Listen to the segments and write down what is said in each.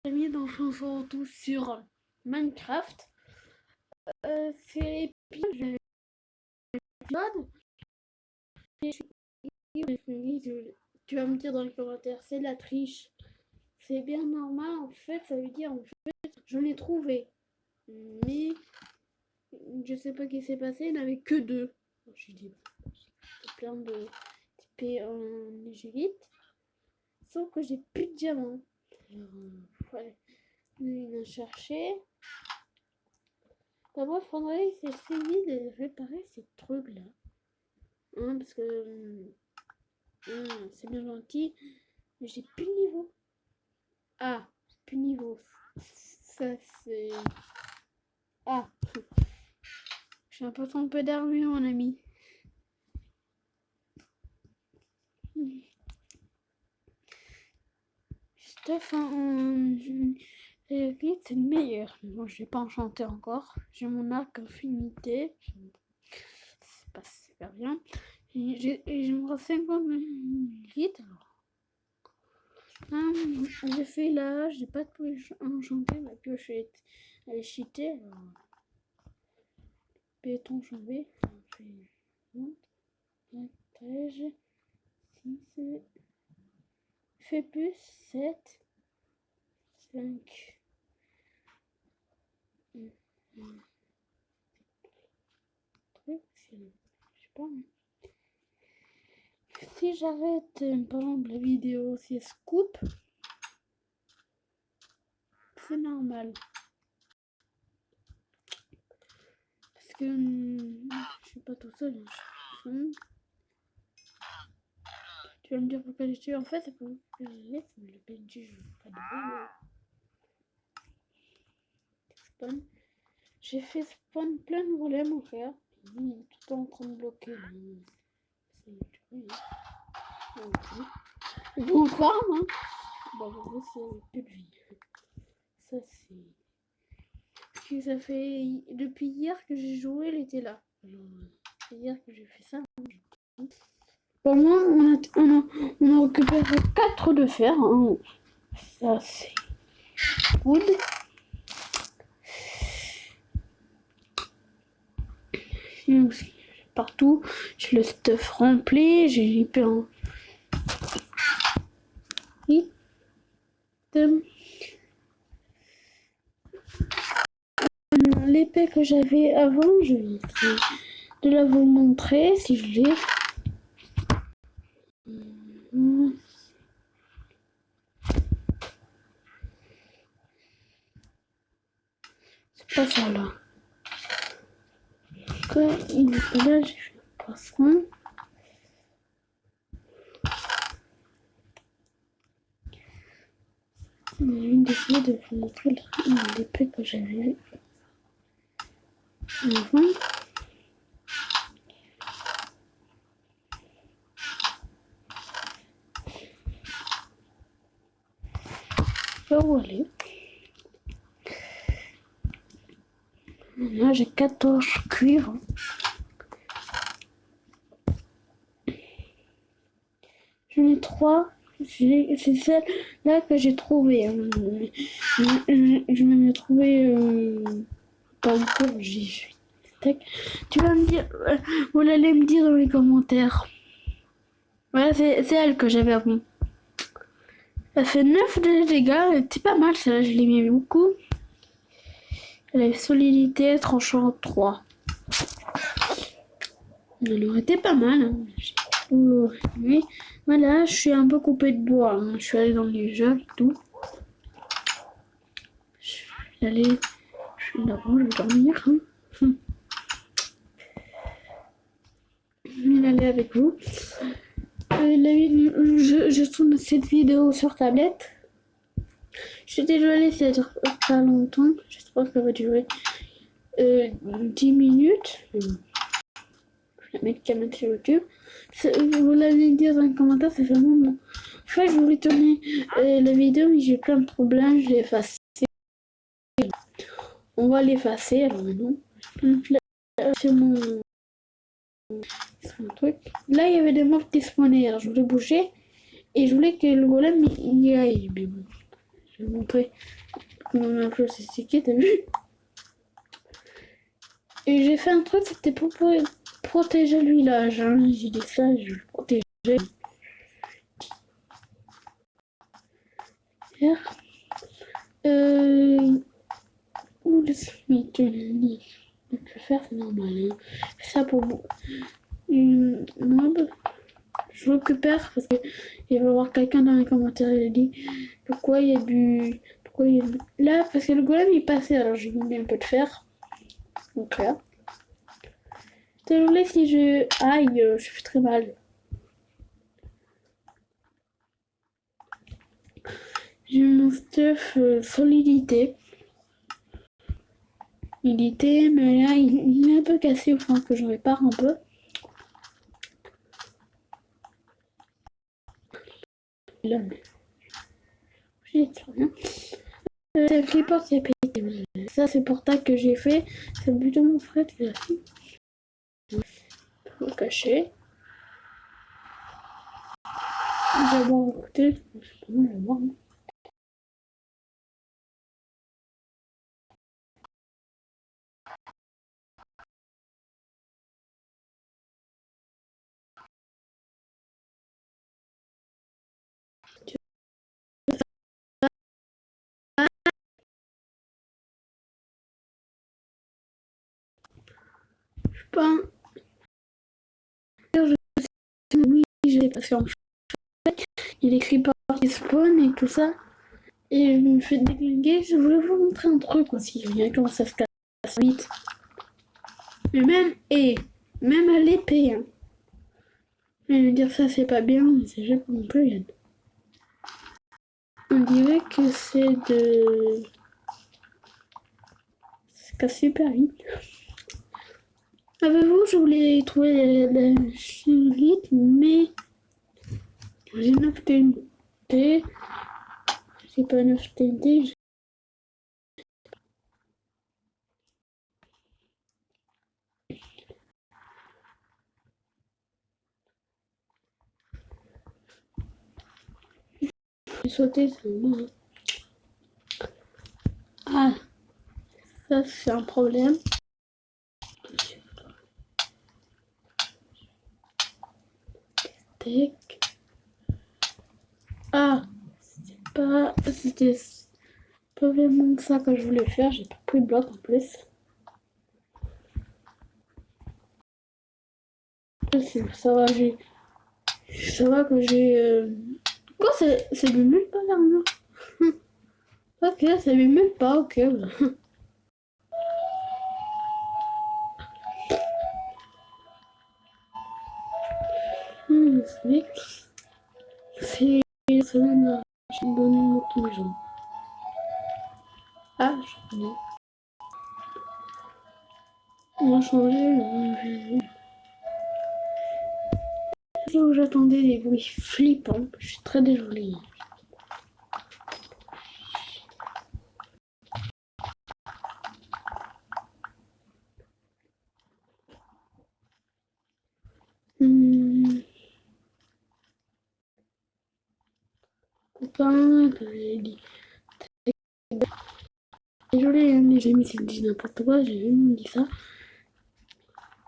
J'ai mis dans chanson tout sur Minecraft. C'est l'épisode. Tu vas me dire dans les commentaires, c'est de la triche. C'est bien normal en fait, ça veut dire en fait, je l'ai trouvé. Mais je sais pas ce qui s'est passé, il n'y en avait que deux. J'ai dit, plein de TP en Égypte. Sauf que j'ai plus de diamants. Alors, ouais, il a cherché. Bah, moi, faudrait essayer de réparer ces trucs-là. Hein, parce que c'est bien gentil, mais j'ai plus de niveau. Ah, plus de niveau. Ça, c'est... Ah, j'ai un peu trompé d'armure, mon ami. Stuff c'est le meilleur. Moi, je l'ai pas enchanté encore. J'ai mon arc infinité. C'est pas super bien. Et je me rends 50 minutes. J'ai fait là, j'ai pas de pioche enchantée. Ma pioche elle est cheatée. Alors... Béton chambé. On fait 13, 6, fait plus 7, 5. Truc, je sais pas. Si j'arrête, par exemple, la vidéo, si elle se coupe, c'est normal. Parce que je suis pas tout seul. Tu vas me dire pourquoi j'ai tué. En fait, c'est pour que je laisse le PNJ, je veux pas de spawn. J'ai fait spawn plein de volets, mon frère. Il est tout en train de bloquer. C'est bon farm, hein. Bon, en c'est plus de vie. Ça, c'est... Parce que ça fait... Depuis hier que j'ai joué, il était là. Alors, c'est hier que j'ai fait ça. Pour moi, on a récupéré 4 de fer. Hein. Ça, c'est good. Partout, j'ai le stuff rempli, j'ai l'hyper item. L'épée que j'avais avant, je vais de la vous montrer si je l'ai. C'est pas ça là. Quand il est pas là, j'ai fait le poisson. Je vais essayer de vous montrer l'épée que j'avais avant. Je sais pas où aller. Là, j'ai 14 cuivres. J'en ai 3. C'est celle-là que j'ai trouvée. Je m'en ai trouvé pas encore. Tu vas me dire, vous allez me dire dans les commentaires. Voilà, c'est elle que j'avais avant. Elle fait 9 de dégâts. C'est pas mal, celle-là, je l'aimais beaucoup. Elle a solidité, tranchant 3. Elle aurait été pas mal. Hein. Oui. Voilà, je suis un peu coupée de bois. Hein. Je suis allée dans les jeux et tout. Je vais aller. Je suis là-bas, je vais dormir. Hein. Je vais aller avec vous. Je tourne cette vidéo sur tablette. Je suis désolée, ça dure pas longtemps. J'espère que ça va durer 10 minutes. Je vais la mettre caméra sur YouTube. Vous l'allez dire dans les commentaires, c'est vraiment bon. En fait, je voulais tourner la vidéo, mais j'ai plein de problèmes. Je l'ai effacé. On va l'effacer. Alors maintenant, c'est mon truc. Là, il y avait des mobs qui spawnaient. Alors, je voulais bouger. Et je voulais que le golem y aille. Mais bon. Je vais montrer comment ma fleur s'est stickée, t'as vu? Et j'ai fait un truc, c'était pour protéger le village. Hein. J'ai dit ça, je vais le protéger. Où le suite, je vais faire, c'est normal. Hein. Ça pour une mob. Je récupère parce que il va y avoir quelqu'un dans les commentaires qui dit pourquoi il y a du. Pourquoi il y a du... Là, parce que le golem il est passé, alors j'ai mis un peu de fer. Donc là. Désolé si je. Aïe, je fais très mal. J'ai mon stuff solidité. Solidité, mais là il est un peu cassé, il faut que je répare un peu. Là, j'ai rien. Le clipper s'est pété. Ça, c'est pour ça que j'ai fait. C'est plutôt mon frère qui l'a fait. Faut le cacher. J'ai bon écouté. C'est pas mal à voir. Hein. Je suis pas. Oui, j'ai parce qu'en fait, il écrit pas qui spawn et tout ça. Et je me fais déglinguer. Je voulais vous montrer un truc aussi. Regarde comment ça se casse vite. Mais même à l'épée. Hein. Je vais dire ça, c'est pas bien, mais c'est juste mon peu. On dirait que c'est de. Ça se casse super vite. Avez-vous, je voulais trouver la chirurgie, mais j'ai 9 TNT. J'ai pas 9 TNT. J'ai sauté seulement. Ah, ça c'est un problème. Tac. Ah, c'était pas vraiment ça que je voulais faire. J'ai pas pris de bloc en plus. Ça va, ça va que j'ai. Quoi, c'est même pas l'armure. Ok, c'est même pas, ok. C'est une bonne maison. Ah, je connais. On va changer. Si vous j'attendais des bruits flippants, je suis très désolée. Copain, désolé, hein, mais j'ai mis dit n'importe quoi, j'ai vraiment dit ça.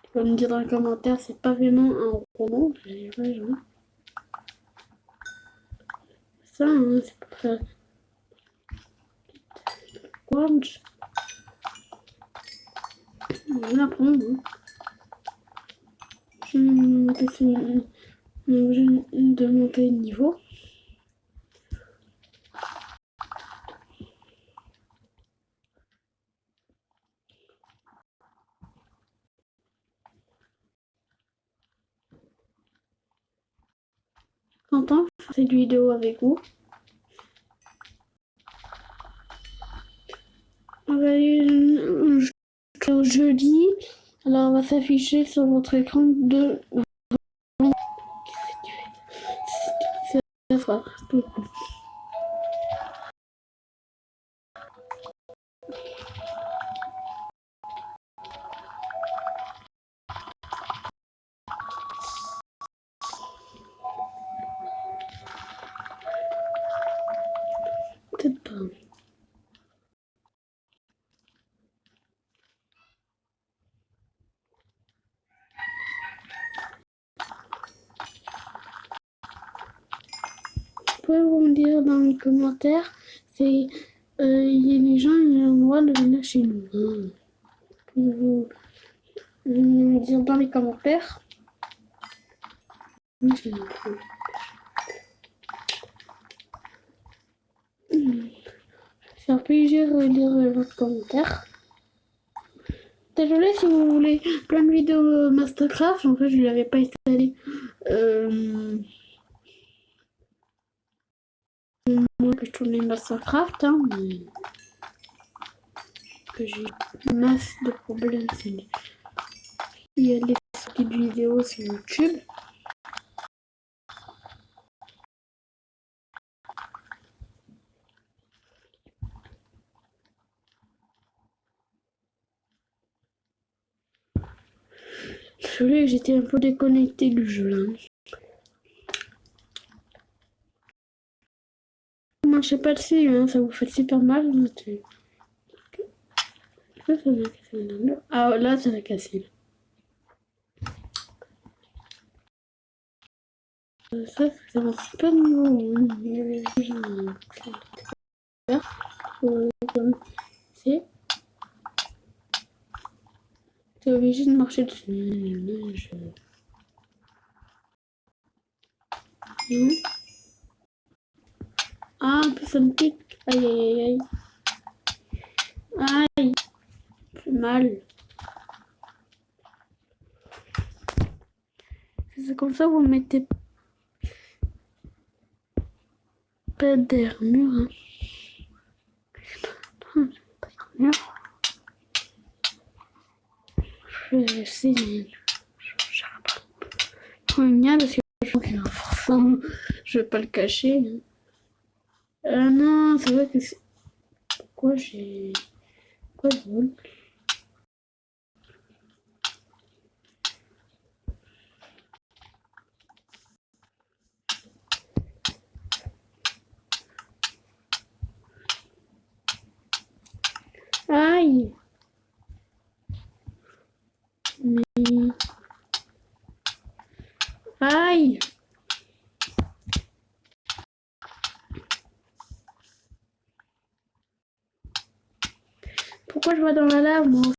Tu peux me dire dans les commentaires, c'est pas vraiment un roman, j'ai raison. Ça, hein, c'est pour faire. Quoi, on va l'apprendre. Hein. Je de monter de niveau. Content de faire cette vidéo avec vous. On va aller au jeudi. Alors, on va s'afficher sur votre écran de. C'est ça. Peut-être pas. dire dans les commentaires, c'est les gens ils ont le droit de venir chez nous. Hein. Vous me dire dans les commentaires. C'est un plaisir de lire votre commentaire. Désolé si vous voulez plein de vidéos Mastercraft, en fait je ne l'avais pas installé. Moi que je tournais Mastercraft, hein, mais que j'ai une masse de problèmes. Il y a des sorties de vidéos sur YouTube. Désolé, j'étais un peu déconnecté du jeu là. Ne marchez pas dessus, hein, ça vous fait super mal. Ah là, ça va casser. Ça marche pas de nouveau. T'es obligé de marcher dessus. Ah, en plus ça me pique. Aïe aïe aïe aïe. Aïe, fait mal. C'est comme ça vous mettez pas d'armure. Hein. Je vais essayer. Parce que je vais pas le cacher. Non, c'est vrai que c'est. Pourquoi j'ai. Pourquoi je vole? Aïe! Mais. Aïe! Pourquoi je vois dans la lave, moi?